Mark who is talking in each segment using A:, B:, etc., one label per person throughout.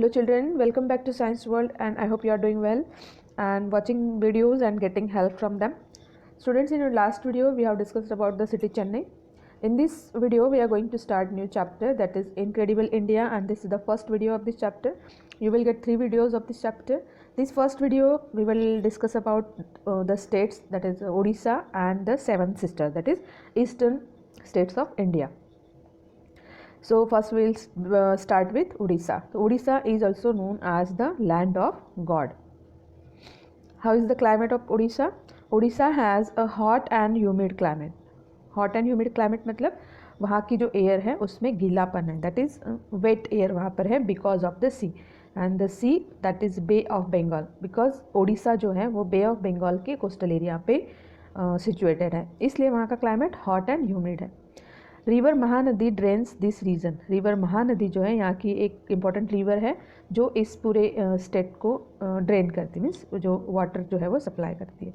A: Hello children, welcome back to Science World and I hope you are doing well and watching videos and getting help from them. Students, in your last video we have discussed about the city Chennai. In this video we are going to start new chapter, that is Incredible India, and this is the first video of this chapter. You will get 3 videos of this chapter. This first video we will discuss about the states, that is Odisha, and the 7 sisters, that is eastern states of India. So first we will start with Odisha. So Odisha is also known as the land of God. How is the climate of Odisha? Odisha has a hot and humid climate. Hot and humid climate मतलब वहाँ की जो air है उसमें गीलापन है, that is wait air वहाँ पर है because of the sea, and the sea that is bay of Bengal, because Odisha जो है वो बे ऑफ बंगाल के कोस्टल एरिया पे सिचुएटेड है, इसलिए वहाँ का क्लाइमेट हॉट एंड ह्यूमिड है. River Mahanadi drains this region. River Mahanadi जो है यहाँ की एक इम्पॉर्टेंट रिवर है जो इस पूरे स्टेट को ड्रेन करती है, मीन्स जो वाटर जो है वो सप्लाई करती है.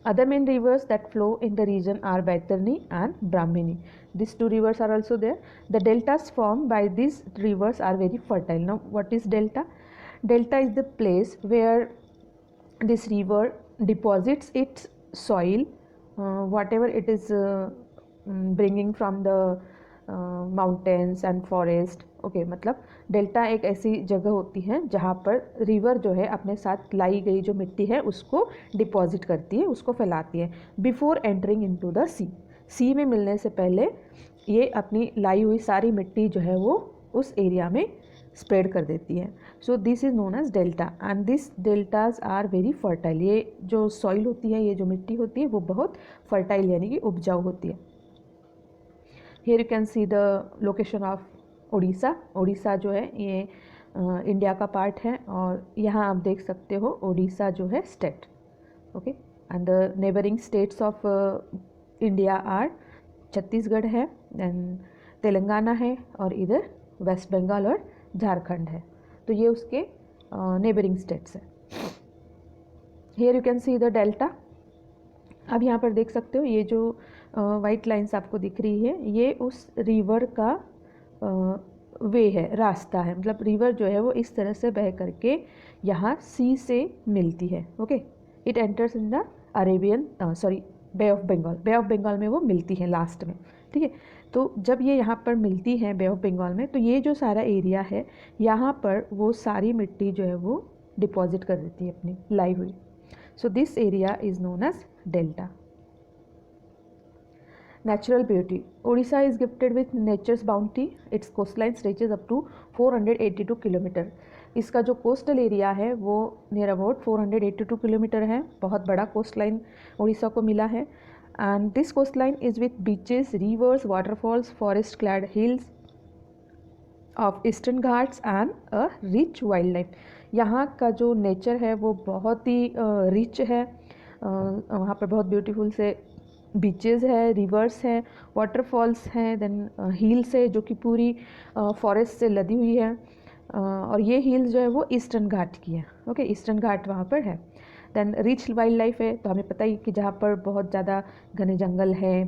A: Other main rivers that flow in the region are Baitarani and Brahmani. This 2 rivers are also there. The deltas formed by these rivers are very fertile. Now what is delta? Delta is the place where this river deposits its soil, whatever it is bringing from the mountains and forest. Okay, मतलब delta एक ऐसी जगह होती है जहाँ पर river जो है अपने साथ लाई गई जो मिट्टी है उसको डिपॉजिट करती है, उसको फैलाती है बिफोर एंटरिंग इनटू द सी. सी में मिलने से पहले ये अपनी लाई हुई सारी मिट्टी जो है वो उस एरिया में स्प्रेड कर देती है. So this is known as delta and this deltas are very fertile. ये जो सॉइल होती है, ये जो मिट्टी होती है वो बहुत फर्टाइल यानी कि उपजाऊ होती है. Here you can see the location of Odisha. Odisha जो है ये इंडिया का पार्ट है और यहाँ आप देख सकते हो ओडिशा जो है state. Okay, and the neighbouring states of India are Chhattisgarh है, देन तेलंगाना है और इधर वेस्ट बंगाल और झारखंड है. तो ये उसके नेबरिंग स्टेट्स हैं. Here you can see the delta. अब यहाँ पर देख सकते हो ये जो वाइट लाइंस आपको दिख रही है ये उस रिवर का वे है, रास्ता है. मतलब रिवर जो है वो इस तरह से बह करके यहाँ सी से मिलती है. Okay, it enters in the Arabian bay of Bengal. Bay of Bengal में वो मिलती है लास्ट में. ठीक है, तो जब ये यहाँ पर मिलती है बे ऑफ बंगाल में, तो ये जो सारा एरिया है यहाँ पर वो सारी मिट्टी जो है वो डिपॉजिट कर देती है अपनी लाई हुई. So this area is known as delta. Natural beauty. Odisha is gifted with nature's bounty. Its coastline stretches up to 482 kilometre. इसका जो कोस्टल एरिया है वो नियर अबाउट 482 किलोमीटर है. बहुत बड़ा कोस्ट लाइन उड़ीसा को मिला है. And this coast line is with beaches, rivers, waterfalls, forest clad hills of eastern Ghats and a rich wild life. यहाँ का जो नेचर है वो बहुत ही रिच है. वहाँ पर बहुत ब्यूटीफुल से बीचेस है, रिवर्स है, वाटरफॉल्स हैं, देन हिल्स है जो कि पूरी फॉरेस्ट से लदी हुई है. और ये हिल्स जो है वो ईस्टर्न घाट की है. ओके, ईस्टर्न घाट वहाँ पर है. देन रिच वाइल्ड लाइफ है, तो हमें पता ही कि जहाँ पर बहुत ज़्यादा घने जंगल है,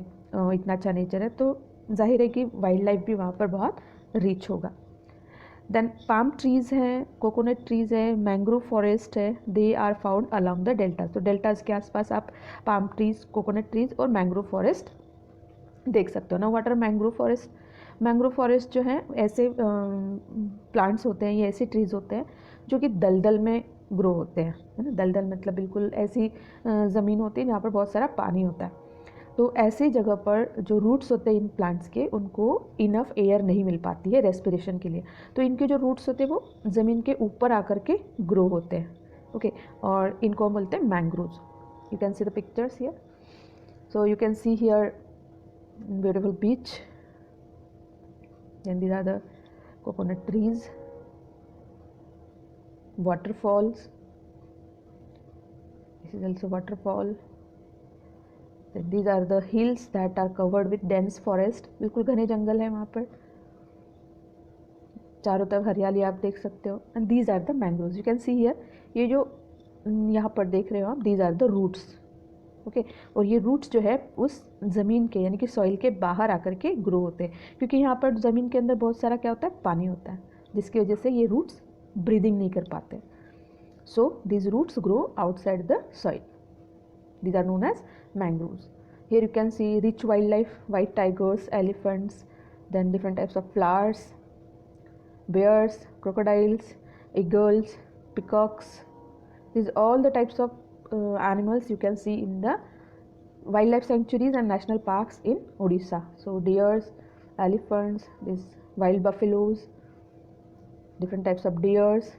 A: इतना अच्छा नेचर है, तो जाहिर है कि वाइल्ड लाइफ भी वहाँ पर बहुत रिच होगा. देन पाम ट्रीज़ हैं, कोकोनट ट्रीज़ है, मैंग्रोव फॉरेस्ट है, they are found along the delta. तो डेल्टाज के आसपास आप पाम ट्रीज़, कोकोनट ट्रीज़ और मैंग्रोव फॉरेस्ट देख सकते हो ना. Water mangrove forest. Mangrove forest जो है ऐसे प्लांट्स होते हैं, ये ऐसे ट्रीज़ होते हैं जो कि दलदल में ग्रो होते हैं, है ना. दलदल मतलब बिल्कुल ऐसी ज़मीन होती है जहाँ पर बहुत सारा पानी होता है. तो ऐसी जगह पर जो रूट्स होते हैं इन प्लांट्स के, उनको इनफ एयर नहीं मिल पाती है रेस्पिरेशन के लिए, तो इनके जो रूट्स होते हैं वो ज़मीन के ऊपर आकर के ग्रो होते हैं. ओके, और इनको हम बोलते हैं mangroves. You can see the pictures here. So you can see here beautiful beach, and these are the coconut trees, waterfalls. This is also waterfall. These are the hills that are covered with dense forest. बिल्कुल घने जंगल है वहाँ पर, चारों तरफ हरियाली आप देख सकते हो. And these are the mangroves. You can see here, ये जो यहाँ पर देख रहे हो आप, these are the roots. Okay, और ये रूट्स जो है उस ज़मीन के यानी कि सॉइल के बाहर आकर के ग्रो होते हैं, क्योंकि यहाँ पर ज़मीन के अंदर बहुत सारा क्या होता है, पानी होता है, जिसकी वजह से ये रूट्स ब्रीदिंग नहीं कर पाते. सो these roots grow outside the soil. These are known as mangroves. Here you can see rich wildlife, white tigers, elephants, then different types of flowers, bears, crocodiles, eagles, peacocks. These all the types of animals you can see in the wildlife sanctuaries and national parks in Odisha. So deers, elephants, these wild buffaloes, different types of deers.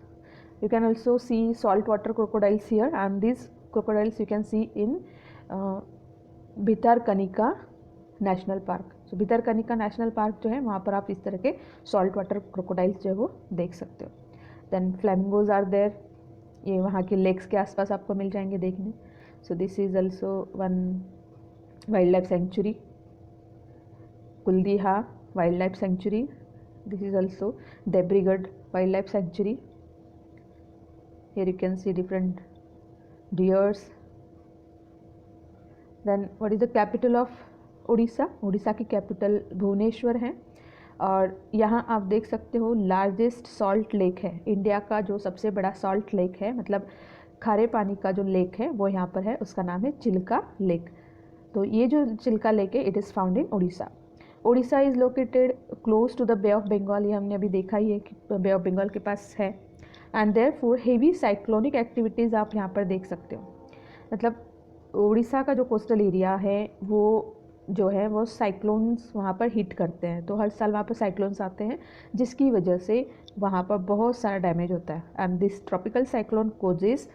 A: You can also see saltwater crocodiles here, and these crocodiles you can see in Bhitarkanika national park. So Bhitarkanika national park जो है वहाँ पर आप इस तरह के salt water crocodiles जो है वो देख सकते हो. देन फ्लैमिंगोज आर देयर, ये वहाँ के लेक्स के आसपास आपको मिल जाएंगे देखने. So this is also one wildlife sanctuary, Kuldiha wildlife sanctuary. This is also Debrigarh wildlife sanctuary. Here you can see different deers. Then what is the capital of Odisha? Orissa की capital Bhubaneswar है. और यहाँ आप देख सकते हो largest salt lake है. India का जो सबसे बड़ा सॉल्ट लेक है, मतलब खारे पानी का जो लेक है वो यहाँ पर है. उसका नाम है चिल्का लेक. तो ये जो चिल्का लेक है it is found in Orissa. Orissa is located close to the bay of Bengal. ये हमने अभी देखा ही है कि बे ऑफ बंगाल के पास है. And therefore heavy cyclonic activities आप यहाँ पर देख सकते हो. मतलब उड़ीसा का जो कोस्टल एरिया है वो जो है वो साइक्लोन्स वहाँ पर हिट करते हैं. तो हर साल वहाँ पर साइक्लोन्स आते हैं जिसकी वजह से वहाँ पर बहुत सारा डैमेज होता है. And this tropical cyclone causes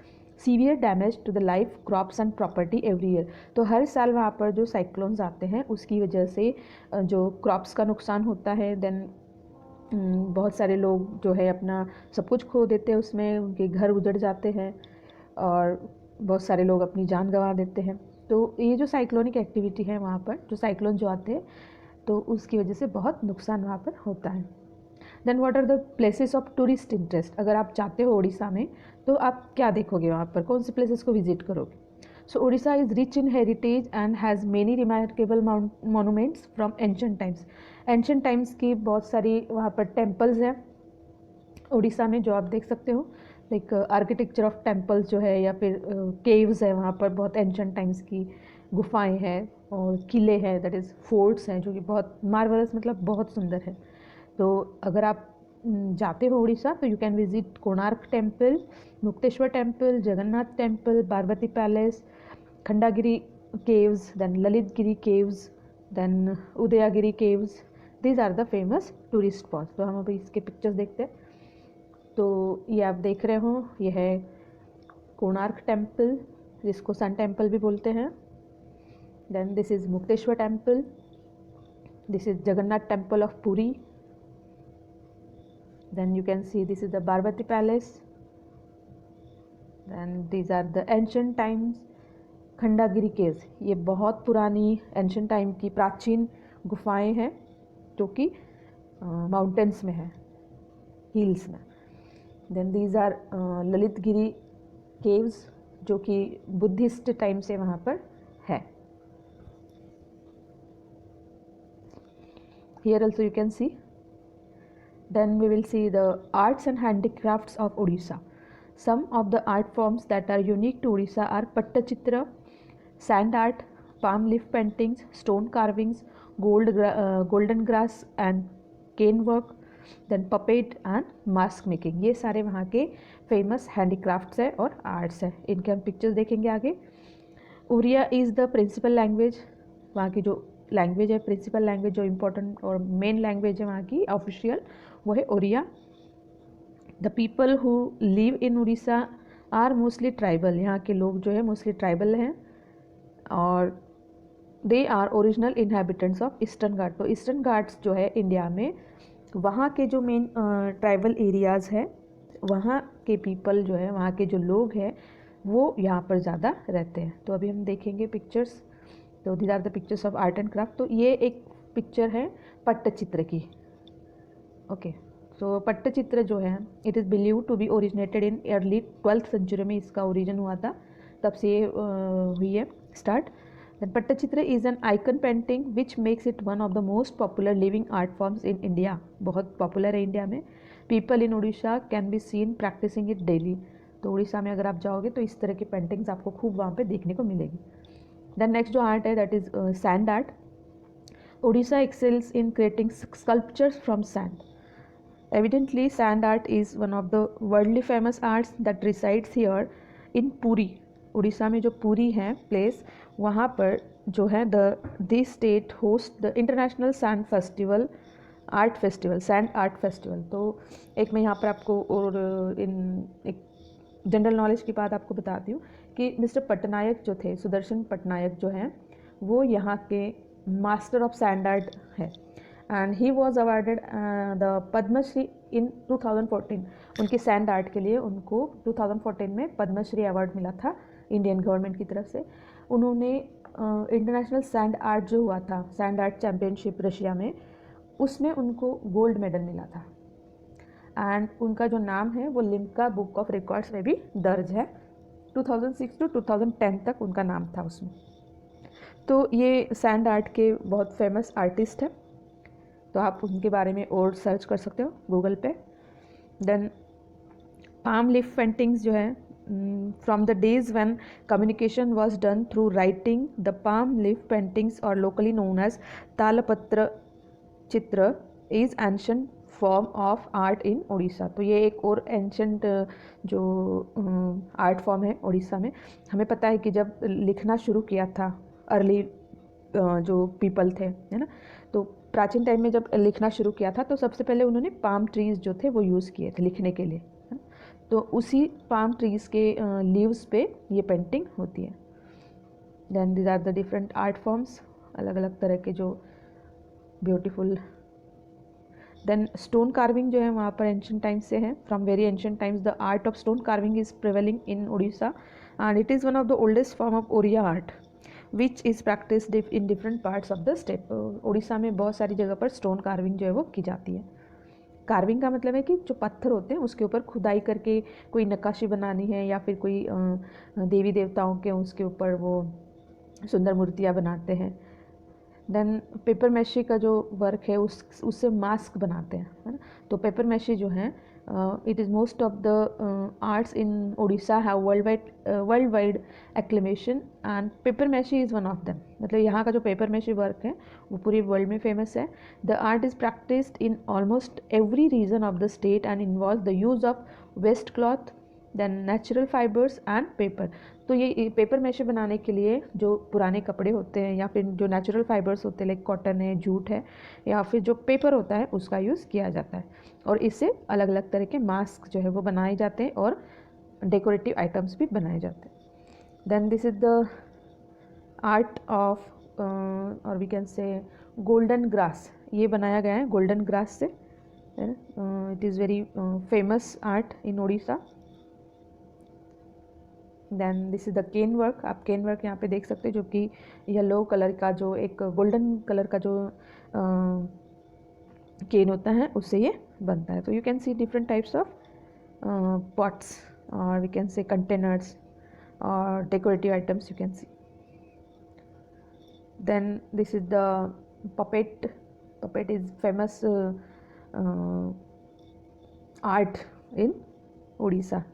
A: severe damage to the life, crops and property every year. तो हर साल वहाँ पर जो साइक्लोन्स आते हैं उसकी वजह से जो क्रॉप्स का नुकसान होता है. देन बहुत सारे लोग जो है अपना सब कुछ खो देते हैं उसमें, उनके घर उजड़ जाते हैं और बहुत सारे लोग अपनी जान गंवा देते हैं. तो ये जो साइक्लोनिक एक्टिविटी है वहाँ पर जो साइक्लोन जो आते हैं तो उसकी वजह से बहुत नुकसान वहाँ पर होता है. Then what are the places of tourist interest? अगर आप जाते हो उड़ीसा में तो आप क्या देखोगे वहाँ पर, कौन से प्लेसेस को विजिट करोगे? So Orissa is rich in heritage and has many remarkable monuments from ancient times. Ancient times की बहुत सारी वहाँ पर टेम्पल्स हैं उड़ीसा में जो आप देख सकते हो. लाइक आर्किटेक्चर ऑफ टेम्पल्स जो है या फिर केव्स है वहाँ पर, बहुत एंशंट टाइम्स की गुफाएं हैं और किले हैं, दैट इज़ फोर्ट्स हैं जो कि बहुत मार्वलस, मतलब बहुत सुंदर है. तो अगर आप जाते हो उड़ीसा तो you can visit Konark temple, Mukteshwar temple, Jagannath temple, Parvati palace, Khandagiri caves, then Lalitgiri caves, then Udayagiri caves. These are the famous tourist spots. तो हम अभी इसके पिक्चर्स देखते हैं. तो ये आप देख रहे हो, ये है कोणार्क टेम्पल जिसको सन टेम्पल भी बोलते हैं. Then this is Mukteshwar temple, this is Jagannath temple of Puri. Then you can see this is the Parvati Palace. Then these are the ancient times Khandagiri caves. ये बहुत पुरानी एंशंट टाइम की प्राचीन गुफाएं हैं जो कि माउंटेन्स में है, हिल्स में. Then these are Lalitgiri caves जो कि बुद्धिस्ट टाइम से वहाँ पर है. Here also you can see. Then we will see the arts and handicrafts of Odisha. Some of the art forms that are unique to Odisha are Pattachitra, sand art, palm leaf paintings, stone carvings, golden grass and cane work, then puppet and mask making. ये सारे वहाँ के famous handicrafts है और arts है. इनके हम pictures देखेंगे आगे. Oriya is the principal language. वहाँ की जो लैंग्वेज है, प्रिंसिपल लैंग्वेज जो इम्पोर्टेंट और मेन लैंग्वेज है वहाँ की ऑफिशियल, वो है Oriya. The people who live in Orissa are mostly tribal. यहाँ के लोग जो है मोस्टली ट्राइबल हैं और they are original inhabitants of Eastern घाट. तो ईस्टर्न घाट्स जो है इंडिया में, वहाँ के जो मेन ट्राइबल एरियाज़ हैं वहाँ के पीपल जो है, वहाँ के जो लोग हैं वो यहाँ पर ज़्यादा रहते हैं. तो अभी हम देखेंगे पिक्चर्स. तो these are the pictures of art and craft. तो ये एक पिक्चर है पट्टचित्र की. ओके, सो पट्टचित्र जो है it is believe to be originated in early 12th century में इसका ओरिजिन हुआ था, तब से ये हुई है start. Then Pattachitra is an icon painting which makes it one of the most popular living art forms in India. बहुत पॉपुलर है इंडिया में. People in Orissa can be seen practising it daily. तो उड़ीसा में अगर आप जाओगे तो इस तरह की पेंटिंग्स आपको खूब वहाँ पे देखने को मिलेगी। देन नेक्स्ट जो आर्ट है that is sand art. Orissa excels in creating sculptures from sand. Evidently, sand art is one of the worldly famous arts that resides here in Puri. Orissa में जो पुरी है प्लेस, वहाँ पर जो है this state host the international sand festival, art festival, sand art festival. तो एक मैं यहाँ पर आपको और इन एक जनरल नॉलेज की बात आपको बताती हूँ कि मिस्टर पटनायक जो थे, सुदर्शन पटनायक जो हैं, वो यहाँ के मास्टर ऑफ सैंड आर्ट है and he was awarded the Padma Shri in 2014। उनके सैंड आर्ट के लिए उनको 2014 में पद्मश्री अवार्ड मिला था इंडियन गवर्नमेंट की तरफ से। उन्होंने इंटरनेशनल सैंड आर्ट जो हुआ था, सैंड आर्ट चैम्पियनशिप रशिया में, उसमें उनको गोल्ड मेडल मिला था एंड उनका जो नाम है वो लिम्का बुक ऑफ रिकॉर्ड्स में भी दर्ज है। 2006 टू 2010 तक उनका नाम था उसमें। तो ये सैंड आर्ट के बहुत फेमस आर्टिस्ट हैं, तो आप उनके बारे में और सर्च कर सकते हो गूगल पे। देन पाम लीफ पेंटिंग्स जो है, from the days when communication was done through writing, the palm leaf paintings और लोकली नोन एज तालपत्र चित्र is ancient form of art in Orissa. तो ये एक और एंशंट जो आर्ट फॉर्म है उड़ीसा में। हमें पता है कि जब लिखना शुरू किया था अर्ली जो पीपल थे, है ना, तो प्राचीन टाइम में जब लिखना शुरू किया था तो सबसे पहले उन्होंने पाम ट्रीज़ जो थे वो यूज़ किए थे लिखने के लिए, है ना। तो उसी पाम ट्रीज़ के लीव्स पे ये पेंटिंग होती है। Then these are the different art forms, अलग अलग तरह के जो ब्यूटीफुल। देन स्टोन कार्विंग जो है वहाँ पर एंशंट टाइम्स से है। From very ancient times the art of stone carving is prevailing in Orissa and it is one of the oldest form of Oriya art which is practised in different parts of the state. Orissa में बहुत सारी जगह पर stone carving जो है वो की जाती है। कार्विंग का मतलब है कि जो पत्थर होते हैं उसके ऊपर खुदाई करके कोई नक्काशी बनानी है या फिर कोई देवी देवताओं के उसके ऊपर वो सुंदर मूर्तियाँ बनाते हैं। देन पेपर मैशी का जो वर्क है उससे मास्क बनाते हैं, है ना। तो पेपर मैशी जो है it is most of the arts in Orissa have world wide acclamation and paper mache is one of them. मतलब यहाँ का जो पेपर मैशी वर्क है वो पूरी वर्ल्ड में फेमस है। The art is practised in almost every region of the state and involve the use of waste cloth, then natural fibres and paper. तो ये पेपर मैशे बनाने के लिए जो पुराने कपड़े होते हैं या फिर जो नेचुरल फाइबर्स होते हैं लाइक कॉटन है, जूट है, या फिर जो पेपर होता है उसका यूज़ किया जाता है और इससे अलग अलग तरह के मास्क जो है वो बनाए जाते हैं और डेकोरेटिव आइटम्स भी बनाए जाते हैं। Then this is the art of और we can say golden grass. ये बनाया गया है गोल्डन ग्रास से। It is very famous art in Orissa. Then this is the cane work. आप केन वर्क यहाँ पे देख सकते हैं जो कि येलो कलर का जो एक गोल्डन कलर का जो केन होता है उससे ये बनता है। तो you can see different types of pots और वी कैन से कंटेनर्स और decorative items you can see. Then this is the puppet. Puppet is famous art in Odisha.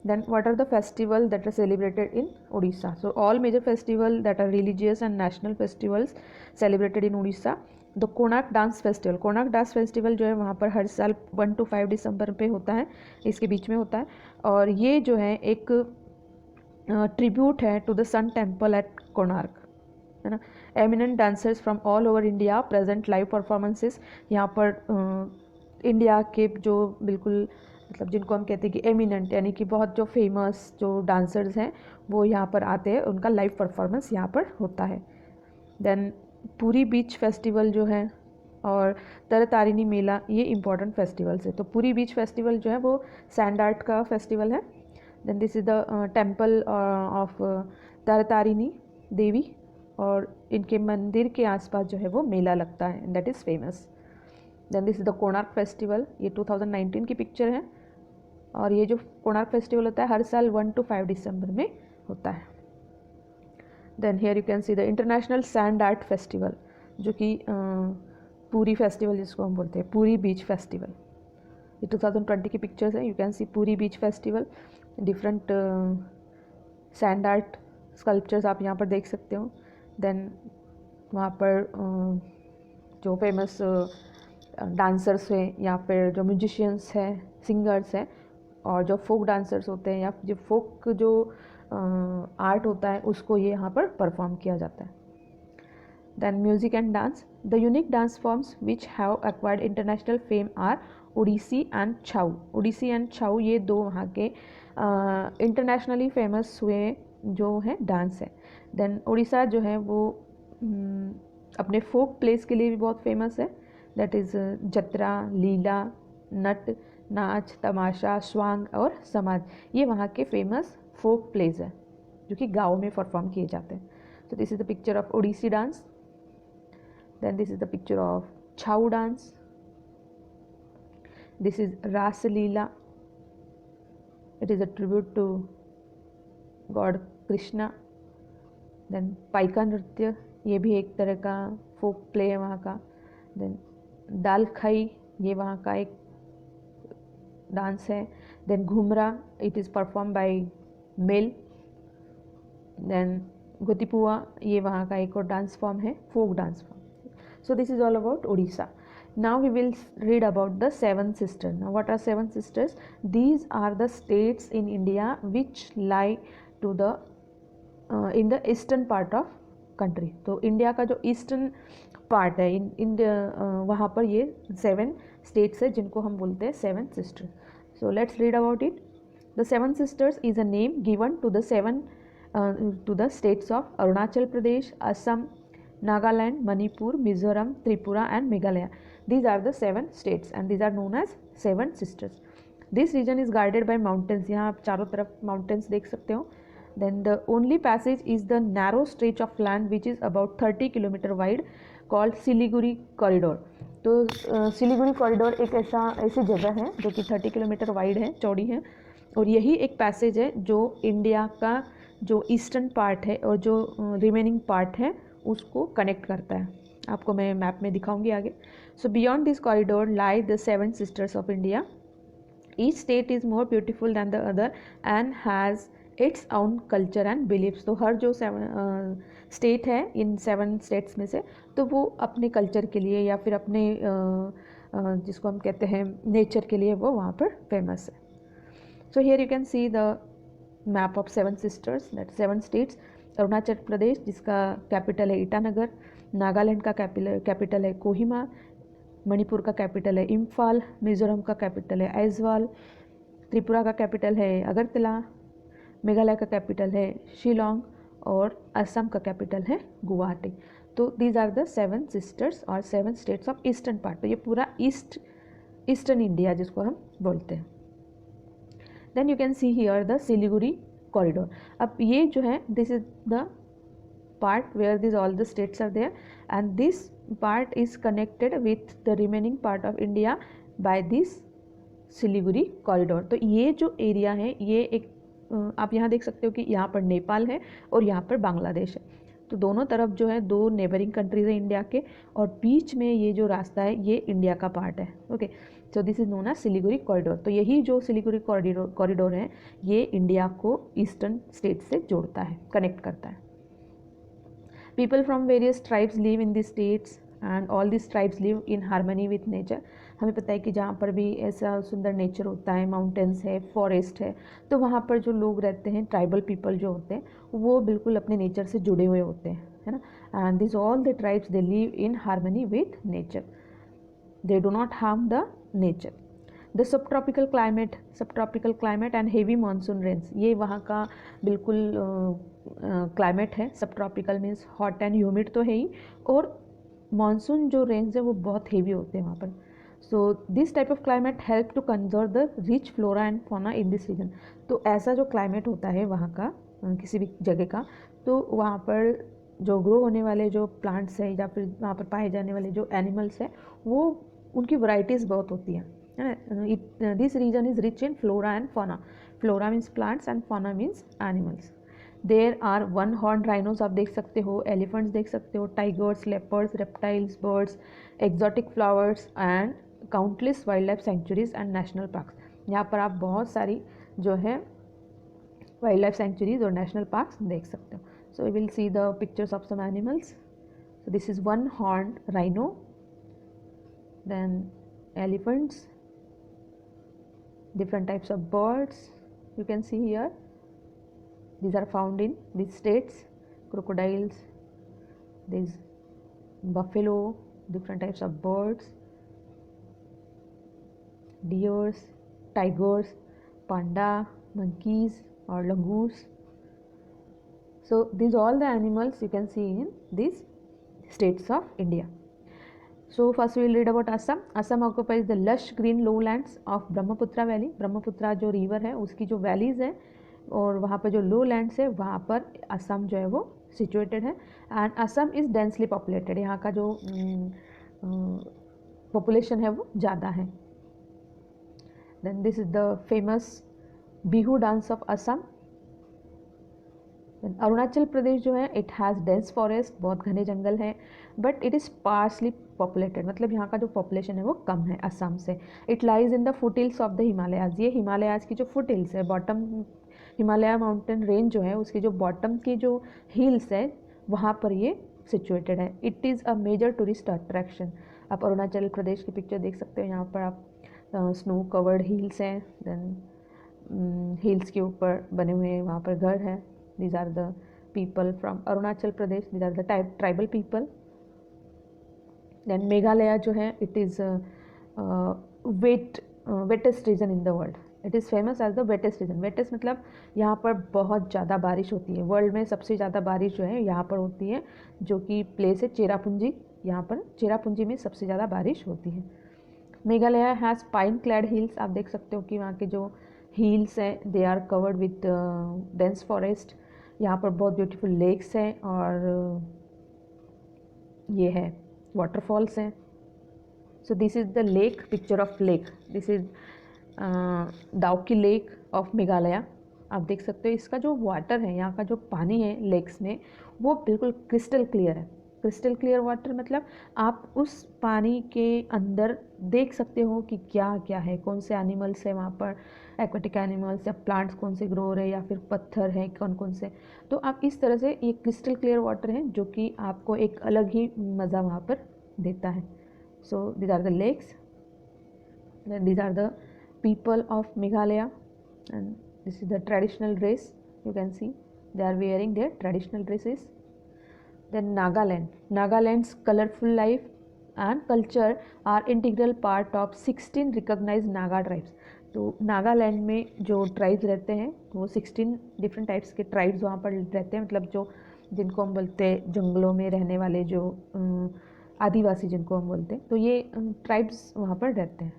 A: Then what are the festivals that are celebrated in Odisha? So all major festivals that are religious and national festivals celebrated in Odisha. The Konark dance festival, Konark dance festival जो है वहाँ पर हर साल 1 to 5 दिसंबर पे होता है, इसके बीच में होता है और ये जो है एक ट्रिब्यूट है to the sun temple at Konark, है ना। Eminent dancers from all over India present live performances. यहाँ पर इंडिया के जो बिल्कुल मतलब जिनको हम कहते हैं कि एमिनेंट यानी कि बहुत जो फेमस जो डांसर्स हैं वो यहाँ पर आते हैं, उनका लाइव परफॉर्मेंस यहाँ पर होता है। देन पुरी बीच फेस्टिवल जो है और तरतारिणी मेला, ये इम्पॉर्टेंट फेस्टिवल्स है। तो पुरी बीच फेस्टिवल जो है वो सैंड आर्ट का फेस्टिवल है। Then this is the temple of Taratarini Devi और इनके मंदिर के आसपास जो है वो मेला लगता है, that is famous. Then this is the Konark festival, ये 2019 की पिक्चर है और ये जो कोणार्क फेस्टिवल होता है हर साल 1 to 5 दिसंबर में होता है। Then here you can see the international sand art festival जो कि पूरी फेस्टिवल जिसको हम बोलते हैं, पूरी बीच फेस्टिवल। ये 2020 की पिक्चर्स है। यू कैन सी पूरी beach festival, different sand art sculptures आप यहाँ पर देख सकते हो। देन वहाँ पर जो फेमस डांसर्स हैं या फिर जो म्यूजिशियंस हैं, सिंगर्स हैं, और जो फोक डांसर्स होते हैं या जो फोक जो आर्ट होता है उसको ये यहाँ पर परफॉर्म किया जाता है। Then music and dance, the unique dance forms which have acquired international fame are Odissi and Chhau. Odissi and Chhau ये दो वहाँ के इंटरनेशनली फेमस हुए जो है डांस है। देन उड़ीसा जो है वो अपने फोक प्लेस के लिए भी बहुत फेमस है। दैट इज़ जत्रा, लीला, नट, नाच, तमाशा, स्वांग और समाज, ये वहाँ के फेमस फोक प्लेस है जो कि गाँव में परफॉर्म किए जाते हैं। So this is the picture of Odissi dance. Then this is the picture of Chhau dance. This is Ras Leela, it is a tribute to god Krishna. Then Paika नृत्य, ये भी एक तरह का फोक प्ले है वहाँ का। देन दाल खाई, ये वहाँ का एक डांस है। Then Ghumura, it is perform by male. Then Gotipua, ये वहाँ का एक और डांस फॉर्म है, folk dance form. So this is all about Orissa. Now we will read about the seven sisters. Now what are seven sisters? These are the states in India which lie to the in the eastern part of country. तो India का जो eastern part है इन वहाँ पर ये 7 states है जिनको हम बोलते हैं seven sisters. So let's read about it. The seven sisters is a name given to the states of Arunachal Pradesh, Assam, Nagaland, Manipur, Mizoram, Tripura and Meghalaya. These are the 7 states and these are known as seven sisters. This region is guarded by mountains. यहाँ आप चारों तरफ mountains देख सकते हो. Then the only passage is the narrow stretch of land which is about 30 kilometer wide called Siliguri Corridor. तो Siliguri corridor एक ऐसी जगह है जो कि 30 किलोमीटर वाइड है, चौड़ी है, और यही एक पैसेज है जो इंडिया का जो ईस्टर्न पार्ट है और जो रिमेनिंग पार्ट है उसको कनेक्ट करता है. आपको मैं मैप में दिखाऊंगी आगे. So beyond this corridor lie the seven sisters of India. Each state is more beautiful than the other and has its own culture and beliefs. तो हर जो स्टेट है इन 7 स्टेट्स में से, तो वो अपने कल्चर के लिए या फिर अपने जिसको हम कहते हैं नेचर के लिए वो वहाँ पर फेमस है. So here you can see the map of 7 sisters, that 7 states. Arunachal Pradesh जिसका कैपिटल है ईटानगर, नागालैंड का कैपिटल है कोहिमा, मणिपुर का कैपिटल है इम्फाल, मिज़ोरम का कैपिटल है आइजवाल, त्रिपुरा का कैपिटल है अगरतला, मेघालय का कैपिटल है शिलोंग और असम का कैपिटल है गुवाहाटी. तो दीज आर द 7 सिस्टर्स और 7 स्टेट्स ऑफ ईस्टर्न पार्ट. तो ये पूरा ईस्टर्न इंडिया जिसको हम बोलते हैं. Then you can see here the Siliguri corridor. अब ये जो है this is the part where these all the states are there and this part is connected with the remaining part of India by this Siliguri corridor. तो ये जो area है ये एक आप यहाँ देख सकते हो कि यहाँ पर नेपाल है और यहाँ पर बांग्लादेश है. तो दोनों तरफ जो है 2 नेबरिंग कंट्रीज है इंडिया के, और बीच में ये जो रास्ता है ये इंडिया का पार्ट है. Okay, so this is known as Siliguri corridor. तो यही जो सिलीगुड़ी कॉरिडोर है ये इंडिया को ईस्टर्न स्टेट से जोड़ता है, कनेक्ट करता है. People from various tribes live in these states and all these tribes live in harmony with nature. हमें पता है कि जहाँ पर भी ऐसा सुंदर नेचर होता है, माउंटेन्स है, फॉरेस्ट है, तो वहाँ पर जो लोग रहते हैं, ट्राइबल पीपल जो होते हैं, वो बिल्कुल अपने नेचर से जुड़े हुए होते हैं, है ना. And this all the tribes they live in harmony with nature, they do not harm the nature. The sub tropical climate and heavy monsoon Reigns, ये वहाँ का बिल्कुल क्लाइमेट है. सब tropical means hot and humid तो है ही, और monsoon जो रेंज है वो बहुत हेवी होते हैं वहाँ पर. So this type of climate help to conserve the rich flora and fauna in this region. तो ऐसा जो क्लाइमेट होता है वहाँ का किसी भी जगह का, तो वहाँ पर जो ग्रो होने वाले जो प्लांट्स हैं या फिर वहाँ पर पाए जाने वाले जो एनिमल्स हैं वो उनकी वैरायटीज़ बहुत होती हैं, है ना. This region is rich in flora and fauna. Flora means plants and fauna means animals. There are one horn rhinos आप देख सकते हो, एलिफेंट्स देख सकते हो, tigers, leopards, reptiles, birds, exotic flowers and countless wild life sanctuaries and national parks. यहाँ पर आप बहुत सारी जो है वाइल्ड लाइफ सेंचुरीज और नेशनल पार्क्स देख सकते हो। So we will see the pictures of some animals. So this is one horn rhino, then elephants, different types of birds you can see here. These are found in these states. Crocodiles, these buffalo, different types of birds, deers, tigers, panda, monkeys or langurs. So these all the animals you can see in these states of India. So first we will read about Assam. Assam occupies the lush green lowlands of Brahmaputra Valley. Brahmaputra जो river है उसकी जो valleys है और वहाँ पर जो लो lands है वहाँ पर असम जो है वो सिचुएटेड है। And Assam is densely populated, यहाँ का जो पॉपुलेशन है वो ज़्यादा है। Then this is the famous Bihu dance of Assam. Arunachal Pradesh जो है इट हैज़ डेंस फॉरेस्ट, बहुत घने जंगल हैं, but it is sparsely populated, मतलब यहाँ का जो पॉपुलेशन है वो कम है असम से। It lies in the foot hills of the Himalayas, ये हिमालयाज की जो फुट हिल्स है, बॉटम हिमालय माउंटेन रेंज जो है उसकी जो बॉटम की जो हिल्स है वहाँ पर ये सिचुएटेड है। It is a major tourist attraction. आप अरुणाचल प्रदेश की पिक्चर देख सकते हो, यहाँ पर आप स्नो कवर्ड हिल्स हैं, देन हिल्स के ऊपर बने हुए वहाँ पर घर हैं। These are the people from Arunachal Pradesh. These are the tribal people. Then Meghalaya जो है it is wettest region in the world. It is famous as the wettest region. Wettest मतलब यहाँ पर बहुत ज़्यादा बारिश होती है। वर्ल्ड में सबसे ज़्यादा बारिश जो है यहाँ पर होती है, जो कि प्लेस है चेरापूंजी। यहाँ पर चेरापूंजी में सबसे ज़्यादा बारिश होती है। Meghalaya has pine clad hills, आप देख सकते हो कि वहाँ के जो हिल्स हैं they are covered with dense forest. यहाँ पर बहुत ब्यूटीफुल लेक्स हैं और ये है वाटरफॉल्स हैं। So this is the lake, picture of lake. This is Dawki lake of Meghalaya. आप देख सकते हो इसका जो वाटर है, यहाँ का जो पानी है लेक्स में वो बिल्कुल क्रिस्टल क्लियर है। क्रिस्टल क्लियर वाटर मतलब आप उस पानी के अंदर देख सकते हो कि क्या क्या है, कौन से एनिमल्स है वहाँ पर, एक्वेटिक एनिमल्स या प्लांट्स कौन से ग्रो रहे, या फिर पत्थर है कौन कौन से। तो आप इस तरह से ये क्रिस्टल क्लियर वाटर है जो कि आपको एक अलग ही मज़ा वहाँ पर देता है। So these are the lakes, these are the people of Meghalaya, and this is the traditional dress. You can see they are wearing their traditional dresses. Then Nagaland's colorful life and culture are integral part of 16 recognized Naga tribes. तो नागालैंड में जो tribes रहते हैं वो 16 different types के tribes वहाँ पर रहते हैं, मतलब जो जिनको हम बोलते हैं जंगलों में रहने वाले जो आदिवासी जिनको हम बोलते हैं, तो ये ट्राइब्स वहाँ पर रहते हैं।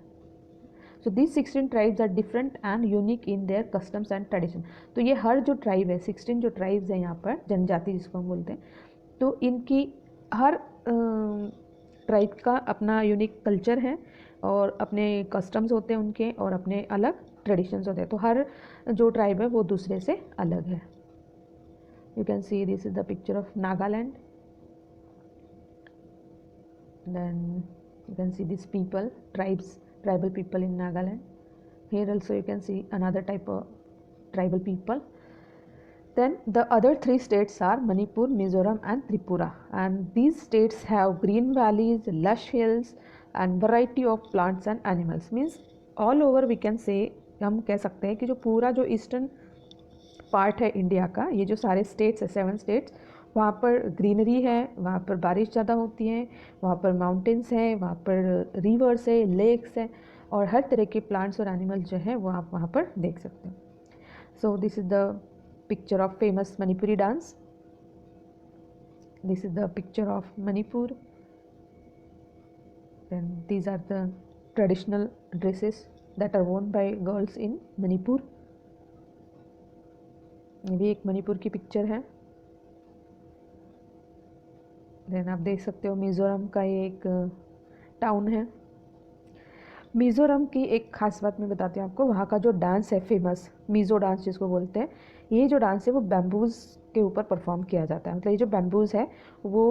A: So these 16 tribes are different and unique in their customs and tradition. तो ये हर जो ट्राइब है, 16 जो ट्राइब्स हैं यहाँ पर, जनजाति जिसको हम बोलते हैं, तो इनकी हर ट्राइब का अपना यूनिक कल्चर है और अपने कस्टम्स होते हैं उनके, और अपने अलग ट्रेडिशंस होते हैं। तो हर जो ट्राइब है वो दूसरे से अलग है। You can see this is the picture of Nagaland. Then you can see this people, tribal people in Nagaland. Here also you can see another type of tribal people. Then the other 3 states are Manipur, Mizoram and Tripura, and these states have green valleys, lush hills and variety of plants and animals. Means all over we can say, हम कह सकते हैं कि जो पूरा जो eastern part है India का, ये जो सारे स्टेट्स है 7 स्टेट्स, वहाँ पर ग्रीनरी है, वहाँ पर बारिश ज़्यादा होती है, वहाँ पर माउंटेन्स हैं, वहाँ पर रिवर्स है, लेक्स है, और हर तरह के प्लांट्स और एनिमल्स जो है वो आप वहाँ पर देख सकते हैं। So this is the picture of famous Manipuri dance. This is the picture of Manipur. Then these are the traditional dresses that are worn by girls in Manipur. ये भी एक मणिपुर की पिक्चर है। देन आप देख सकते हो मिज़ोरम का ये एक टाउन है। मिज़ोरम की एक खास बात मैं बताती हूँ आपको। वहाँ का जो डांस है फेमस, मिज़ो डांस जिसको बोलते हैं, ये जो डांस है वो बैम्बूज़ के ऊपर परफॉर्म किया जाता है। मतलब ये जो बैम्बूज़ है वो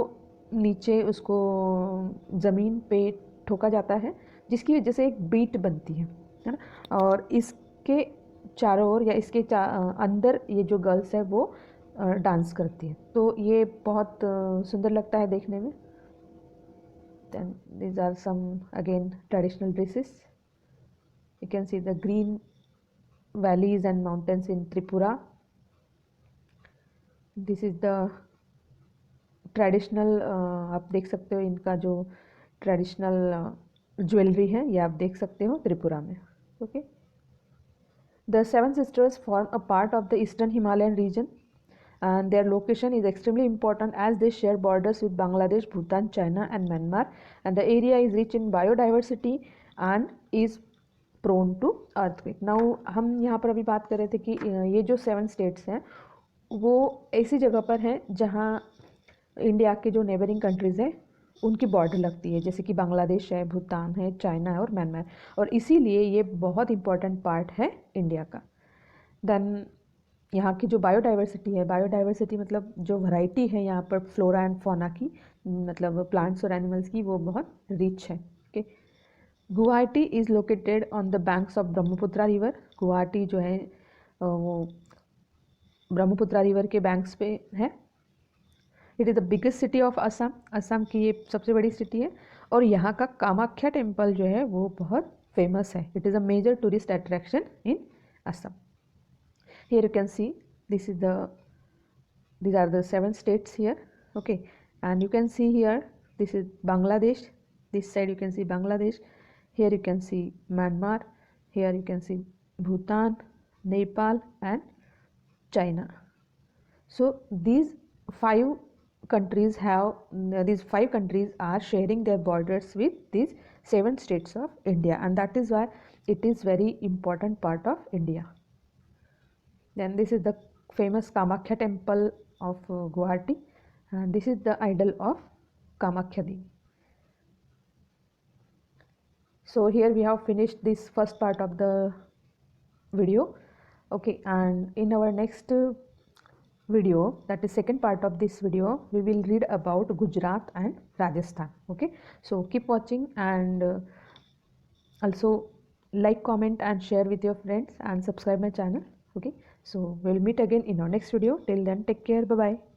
A: नीचे उसको ज़मीन पे ठोका जाता है, जिसकी वजह से एक बीट बनती है ना। और इसके चारों ओर या इसके अंदर ये जो गर्ल्स है वो डांस करती है, तो ये बहुत सुंदर लगता है देखने में। Then these are some again traditional dresses. You can see the green valleys and mountains in Tripura. This is the traditional आप देख सकते हो इनका जो ट्रेडिशनल ज्वेलरी है, ये आप देख सकते हो त्रिपुरा में। Okay, the seven sisters form a part of the eastern Himalayan region and their location is extremely important as they share borders with Bangladesh, Bhutan, China and Myanmar, and the area is rich in biodiversity and is prone to earthquake. Now हम यहाँ पर अभी बात कर रहे थे कि ये जो 7 स्टेट्स हैं वो ऐसी जगह पर हैं जहाँ इंडिया के जो नेबरिंग कंट्रीज़ हैं उनकी बॉर्डर लगती है, जैसे कि बांग्लादेश है, भूटान है, चाइना है और म्यांमार, और इसीलिए ये बहुत इंपॉर्टेंट पार्ट है इंडिया का। देन यहाँ की जो बायोडाइवर्सिटी है, बायोडाइवर्सिटी मतलब जो वैरायटी है यहाँ पर फ्लोरा एंड फौना की, मतलब प्लांट्स और एनिमल्स की, वो बहुत रिच है। Okay, Guwahati is located on the banks of Brahmaputra river. Guwahati जो है वो ब्रह्मपुत्रा रिवर के बैंक्स पे है। It is the biggest city of Assam. Assam की ये सबसे बड़ी सिटी है, और यहाँ का कामाख्या टेम्पल जो है वो बहुत फेमस है। It is a major tourist attraction in Assam. Here you can see these are the 7 states here. Okay, and you can see here this is Bangladesh. This side you can see Bangladesh. Here you can see Myanmar. Here you can see Bhutan, Nepal and China. So these 5 countries are sharing their borders with these 7 states of India, and that is why it is very important part of India. Then this is the famous Kamakhya temple of Guwahati, and this is the idol of Kamakhya Devi. So here we have finished this first part of the video. Okay, and in our next video, that is second part of this video, we will read about Gujarat and Rajasthan. Okay, so keep watching, and also like, comment and share with your friends and subscribe my channel. Okay, so we'll meet again in our next video. Till then, take care. Bye bye.